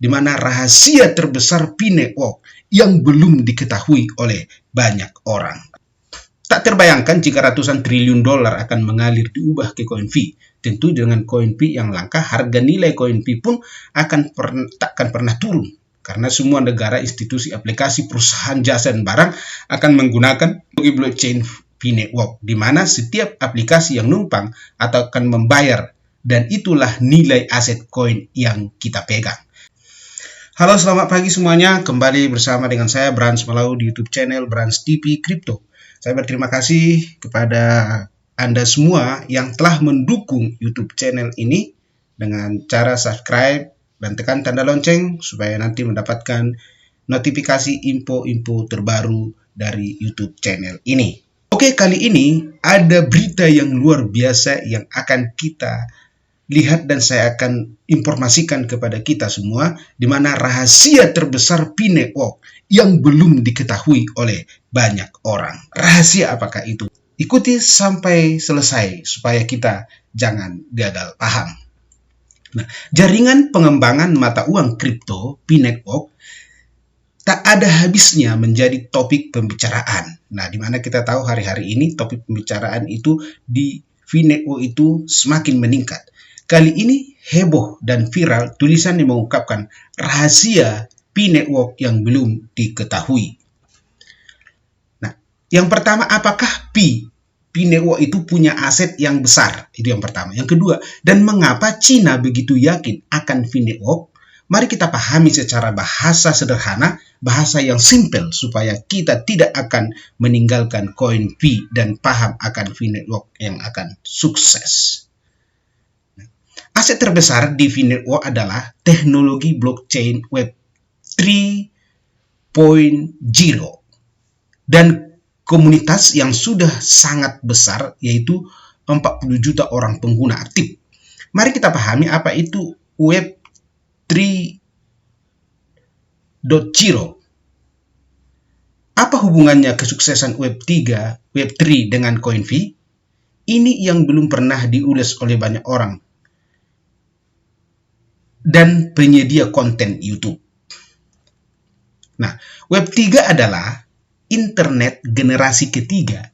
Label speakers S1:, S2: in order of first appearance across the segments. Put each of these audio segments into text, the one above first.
S1: di mana rahasia terbesar Pi Network yang belum diketahui oleh banyak orang. Tak terbayangkan jika ratusan triliun dolar akan mengalir diubah ke koin Pi. Tentu dengan koin Pi yang langka, harga nilai koin Pi pun takkan pernah turun. Karena semua negara, institusi, aplikasi, perusahaan jasa, dan barang akan menggunakan teknologi blockchain Pi Network, di mana setiap aplikasi yang numpang atau akan membayar, dan itulah nilai aset koin yang kita pegang. Halo, selamat pagi semuanya. Kembali bersama dengan saya, Brans Malau, di YouTube channel Brans TV Crypto. Saya berterima kasih kepada Anda semua yang telah mendukung YouTube channel ini dengan cara subscribe dan tekan tanda lonceng supaya nanti mendapatkan notifikasi info-info terbaru dari YouTube channel ini. Oke, kali ini ada berita yang luar biasa yang akan kita lihat dan saya akan informasikan kepada kita semua, di mana rahasia terbesar Pi Network yang belum diketahui oleh banyak orang. Rahasia apakah itu? Ikuti sampai selesai supaya kita jangan gagal paham. Nah, jaringan pengembangan mata uang kripto Pi Network tak ada habisnya menjadi topik pembicaraan. Nah, di mana kita tahu hari-hari ini topik pembicaraan itu di Pi Network itu semakin meningkat. Kali ini heboh dan viral tulisan yang mengungkapkan rahasia Pi Network yang belum diketahui. Nah, yang pertama, apakah Pi Network itu punya aset yang besar? Itu yang pertama. Yang kedua, dan mengapa Cina begitu yakin akan Pi Network? Mari kita pahami secara bahasa sederhana, bahasa yang simple, supaya kita tidak akan meninggalkan koin Pi dan paham akan Pi Network yang akan sukses. Aset terbesar di Pi Network adalah teknologi blockchain Web 3.0 dan komunitas yang sudah sangat besar, yaitu 40 juta orang pengguna aktif. Mari kita pahami apa itu Web 3.0. Apa hubungannya kesuksesan Web 3 dengan koin Pi? Ini yang belum pernah diulas oleh banyak orang dan penyedia konten YouTube. Nah, Web 3 adalah internet generasi ketiga.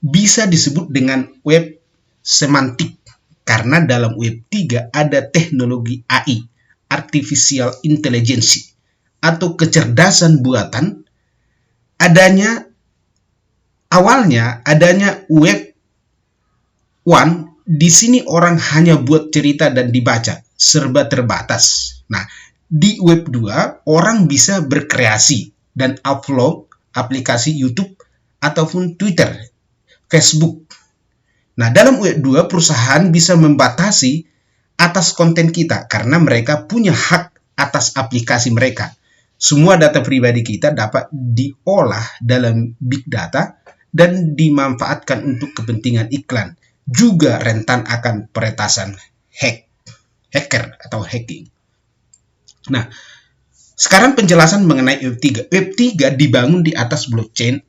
S1: Bisa disebut dengan web semantik karena dalam Web 3 ada teknologi AI, Artificial Intelligence, atau kecerdasan buatan. Awalnya adanya Web 1, di sini orang hanya buat cerita dan dibaca, serba terbatas. Nah, di Web 2 orang bisa berkreasi dan upload aplikasi YouTube ataupun Twitter, Facebook. Nah, dalam Web 2 perusahaan bisa membatasi atas konten kita karena mereka punya hak atas aplikasi mereka. Semua data pribadi kita dapat diolah dalam big data dan dimanfaatkan untuk kepentingan iklan. Juga rentan akan peretasan hacker atau hacking. Nah, sekarang penjelasan mengenai Web 3. Web 3 dibangun di atas blockchain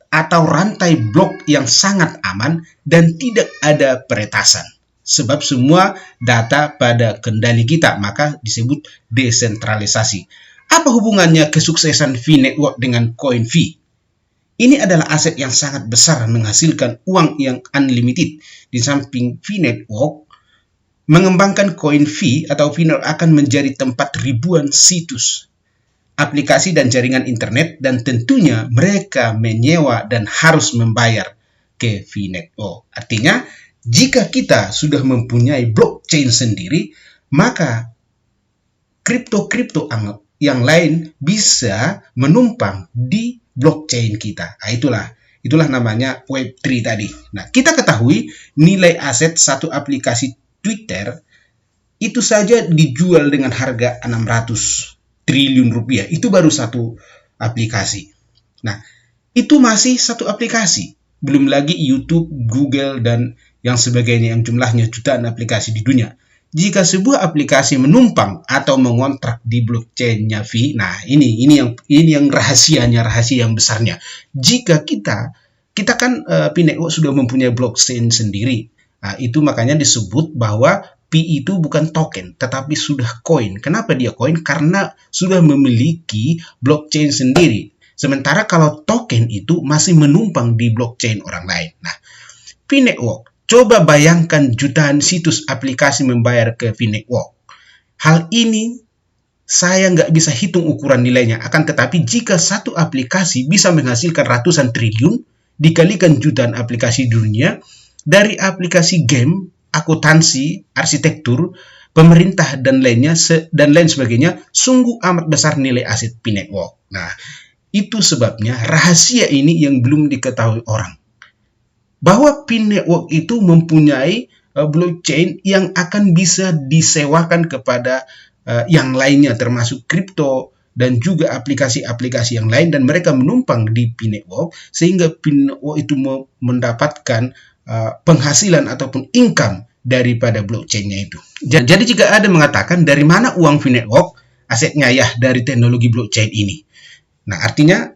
S1: atau rantai blok yang sangat aman dan tidak ada peretasan. Sebab semua data pada kendali kita, maka disebut desentralisasi. Apa hubungannya kesuksesan Pi Network dengan koin Pi? Ini adalah aset yang sangat besar menghasilkan uang yang unlimited. Di samping Pi Network, mengembangkan koin Pi atau Pi Network akan menjadi tempat ribuan situs, aplikasi dan jaringan internet, dan tentunya mereka menyewa dan harus membayar ke Pi Network. Artinya, jika kita sudah mempunyai blockchain sendiri, maka kripto-kripto yang lain bisa menumpang di blockchain kita. Nah, itulah namanya Web 3 tadi. Nah, kita ketahui nilai aset satu aplikasi Twitter itu saja dijual dengan harga 600 triliun rupiah. Itu baru satu aplikasi. Nah, itu masih satu aplikasi. Belum lagi YouTube, Google, dan yang sebagainya yang jumlahnya jutaan aplikasi di dunia. Jika sebuah aplikasi menumpang atau mengontrak di blockchain-nya Pi, nah ini yang rahasia yang besarnya. Jika kita kan Pi Network sudah mempunyai blockchain sendiri. Nah, itu makanya disebut bahwa Pi itu bukan token, tetapi sudah koin. Kenapa dia koin? Karena sudah memiliki blockchain sendiri. Sementara kalau token itu masih menumpang di blockchain orang lain. Nah, Pi Network, coba bayangkan jutaan situs aplikasi membayar ke Pi Network. Hal ini saya nggak bisa hitung ukuran nilainya, akan tetapi jika satu aplikasi bisa menghasilkan ratusan triliun, dikalikan jutaan aplikasi dunia, dari aplikasi game, akuntansi, arsitektur, pemerintah, dan lain sebagainya, sungguh amat besar nilai aset Pi Network. Nah, itu sebabnya rahasia ini yang belum diketahui orang. Bahwa Pi Network itu mempunyai blockchain yang akan bisa disewakan kepada yang lainnya, termasuk kripto dan juga aplikasi-aplikasi yang lain, dan mereka menumpang di Pi Network, sehingga Pi Network itu mendapatkan penghasilan ataupun income daripada blockchain-nya itu. Jadi jika ada mengatakan dari mana uang Pi Network, asetnya ya dari teknologi blockchain ini. Nah, artinya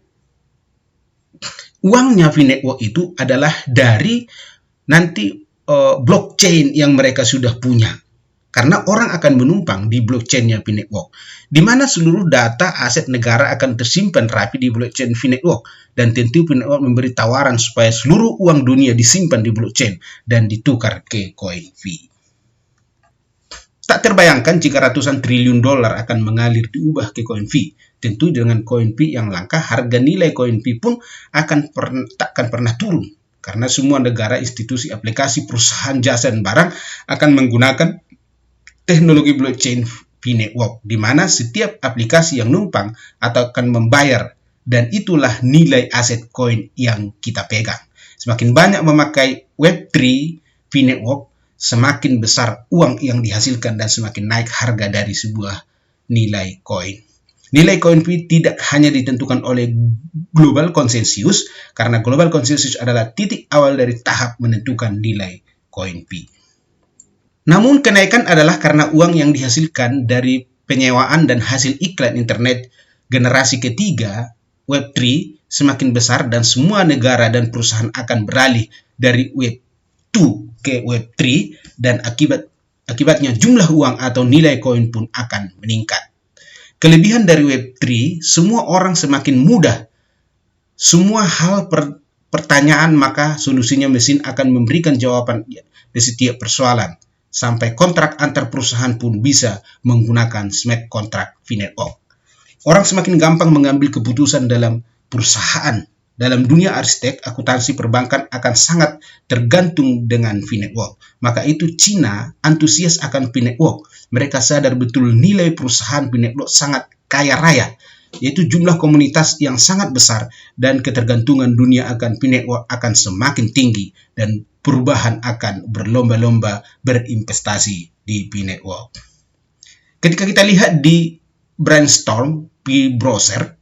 S1: uangnya Pi Network itu adalah dari nanti blockchain yang mereka sudah punya. Karena orang akan menumpang di blockchain-nya Pi Network, di mana seluruh data aset negara akan tersimpan rapi di blockchain Pi Network. Dan tentu Pi Network memberi tawaran supaya seluruh uang dunia disimpan di blockchain dan ditukar ke koin Pi. Tak terbayangkan jika ratusan triliun dolar akan mengalir diubah ke koin Pi. Tentu dengan koin Pi yang langka, harga nilai koin Pi pun takkan pernah turun. Karena semua negara, institusi, aplikasi, perusahaan, jasa, dan barang akan menggunakan teknologi blockchain Pi Network, di mana setiap aplikasi yang numpang atau akan membayar, dan itulah nilai aset koin yang kita pegang. Semakin banyak memakai Web3 Pi Network, semakin besar uang yang dihasilkan dan semakin naik harga dari sebuah nilai koin. Nilai koin Pi tidak hanya ditentukan oleh global konsensus, karena global konsensus adalah titik awal dari tahap menentukan nilai koin Pi. Namun kenaikan adalah karena uang yang dihasilkan dari penyewaan dan hasil iklan internet generasi ketiga Web3 semakin besar, dan semua negara dan perusahaan akan beralih dari Web2 ke Web3, dan akibatnya jumlah uang atau nilai koin pun akan meningkat. Kelebihan dari Web3, semua orang semakin mudah. Semua hal pertanyaan, maka solusinya mesin akan memberikan jawaban di setiap persoalan. Sampai kontrak antar perusahaan pun bisa menggunakan smart contract Pi Network. Orang semakin gampang mengambil keputusan dalam perusahaan. Dalam dunia arsitek, akuntansi, perbankan akan sangat tergantung dengan Pi Network. Maka itu Cina antusias akan Pi Network. Mereka sadar betul nilai perusahaan Pi Network sangat kaya raya, yaitu jumlah komunitas yang sangat besar, dan ketergantungan dunia akan Pi Network akan semakin tinggi, dan perubahan akan berlomba-lomba berinvestasi di Pi Network. Ketika kita lihat di Brainstorm Pi Browser,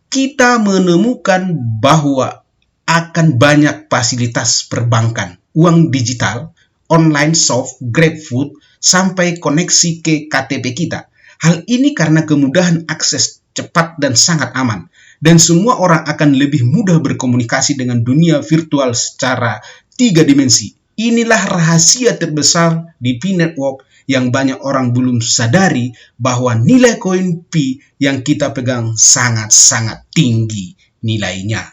S1: kita menemukan bahwa akan banyak fasilitas perbankan, uang digital, online shop, GrabFood, sampai koneksi ke KTP kita. Hal ini karena kemudahan akses cepat dan sangat aman. Dan semua orang akan lebih mudah berkomunikasi dengan dunia virtual secara 3 dimensi. Inilah rahasia terbesar di Pi Network yang banyak orang belum sadari, bahwa nilai koin Pi yang kita pegang sangat-sangat tinggi nilainya.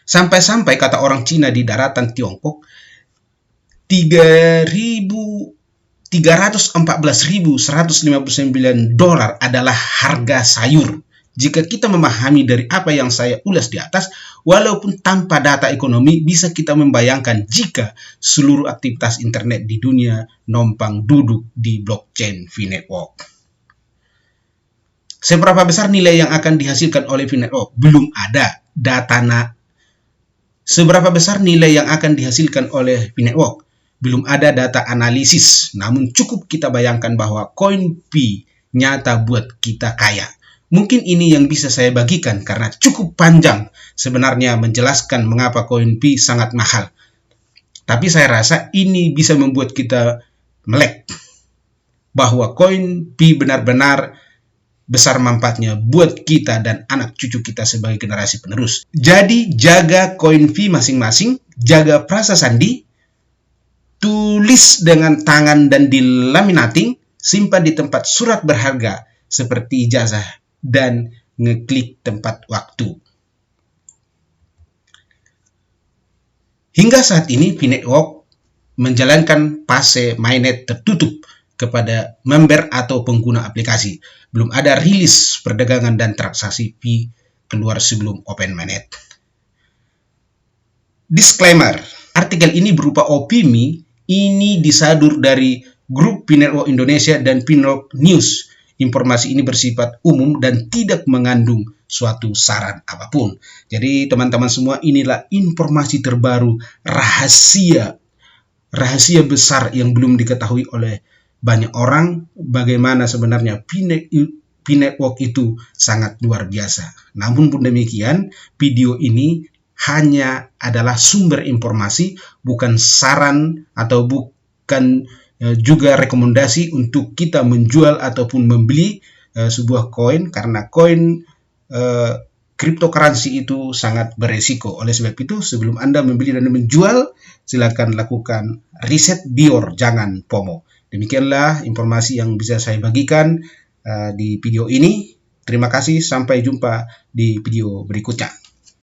S1: Sampai-sampai kata orang Cina di daratan Tiongkok, 314.159 dolar adalah harga sayur. Jika kita memahami dari apa yang saya ulas di atas, walaupun tanpa data ekonomi, bisa kita membayangkan jika seluruh aktivitas internet di dunia numpang duduk di blockchain Pi Network. Seberapa besar nilai yang akan dihasilkan oleh Pi Network? Belum ada data. Seberapa besar nilai yang akan dihasilkan oleh Pi Network? Belum ada data analisis. Namun cukup kita bayangkan bahwa koin Pi nyata buat kita kaya. Mungkin ini yang bisa saya bagikan karena cukup panjang sebenarnya menjelaskan mengapa koin Pi sangat mahal. Tapi saya rasa ini bisa membuat kita melek bahwa koin Pi benar-benar besar manfaatnya buat kita dan anak cucu kita sebagai generasi penerus. Jadi jaga koin Pi masing-masing, jaga Prasa Sandi, tulis dengan tangan dan dilaminating, simpan di tempat surat berharga seperti ijazah, dan ngeklik tempat waktu. Hingga saat ini, P-Network menjalankan fase mainnet tertutup kepada member atau pengguna aplikasi. Belum ada rilis perdagangan dan transaksi P keluar sebelum open mainnet. Disclaimer, artikel ini berupa opini, ini disadur dari grup P-Network Indonesia dan P-Network News. Informasi ini bersifat umum dan tidak mengandung suatu saran apapun. Jadi teman-teman semua, inilah informasi terbaru, rahasia besar yang belum diketahui oleh banyak orang, bagaimana sebenarnya P-Network itu sangat luar biasa. Namun pun demikian, video ini hanya adalah sumber informasi, bukan saran atau bukan juga rekomendasi untuk kita menjual ataupun membeli sebuah koin, karena koin cryptocurrency itu sangat beresiko. Oleh sebab itu, sebelum Anda membeli dan menjual, silakan lakukan riset bior, jangan FOMO. Demikianlah informasi yang bisa saya bagikan di video ini. Terima kasih, sampai jumpa di video berikutnya.